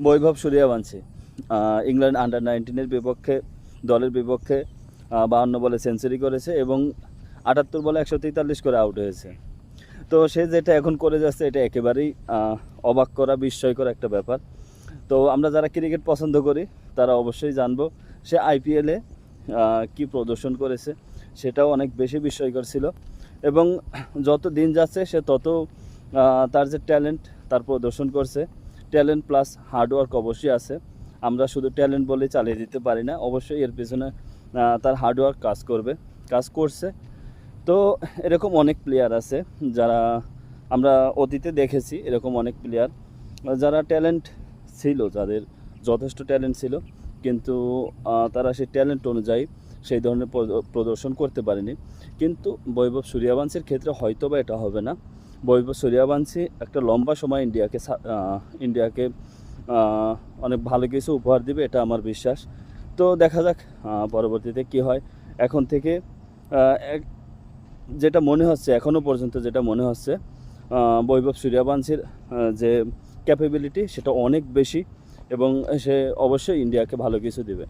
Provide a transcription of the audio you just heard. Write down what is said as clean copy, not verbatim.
বৈভব Suryavanshi England under-19 বিপক্ষে দলের বিপক্ষে 52 বলে সেঞ্চুরি করেছে এবং 78 বলে 143 করে আউট হয়েছে। তো সে যেটা এখন করে যাচ্ছে এটা একেবারেই অবাক করা, বিস্ময়কর একটা ব্যাপার। তো আমরা যারা ক্রিকেট পছন্দ করি তারা অবশ্যই জানবো সে আইপিএলে কী প্রদর্শন করেছে, সেটাও অনেক বেশি বিস্ময়কর ছিল। এবং যত দিন যাচ্ছে সে তত তার যে ট্যালেন্ট তার প্রদর্শন করছে। ট্যালেন্ট প্লাস হার্ডওয়ার্ক অবশ্যই আছে। আমরা শুধু ট্যালেন্ট বলেই চালিয়ে দিতে পারি না, অবশ্যই এর পেছনে তার হার্ডওয়ার্ক কাজ করছে। তো এরকম অনেক প্লেয়ার আছে যারা আমরা অতীতে দেখেছি, এরকম অনেক প্লেয়ার যারা ট্যালেন্ট ছিল, যাদের যথেষ্ট ট্যালেন্ট ছিল, কিন্তু তারা সেই ট্যালেন্ট অনুযায়ী সেই ধরনের প্রদর্শন করতে পারেনি। কিন্তু বৈভব সূর্যবংশীর ক্ষেত্রে হয়তো বা এটা হবে না। বৈভব সূর্যবংশী একটা লম্বা সময় ইন্ডিয়াকে অনেক ভালো কিছু উপহার দিবে, এটা আমার বিশ্বাস। তো দেখা যাক পরবর্তীতে কি হয়। এখন থেকে যেটা মনে হচ্ছে, এখনও পর্যন্ত যেটা মনে হচ্ছে, বৈভব সূর্যবংশীর যে ক্যাপাবিলিটি সেটা অনেক বেশি এবং সে অবশ্যই ইন্ডিয়াকে ভালো কিছু দিবে।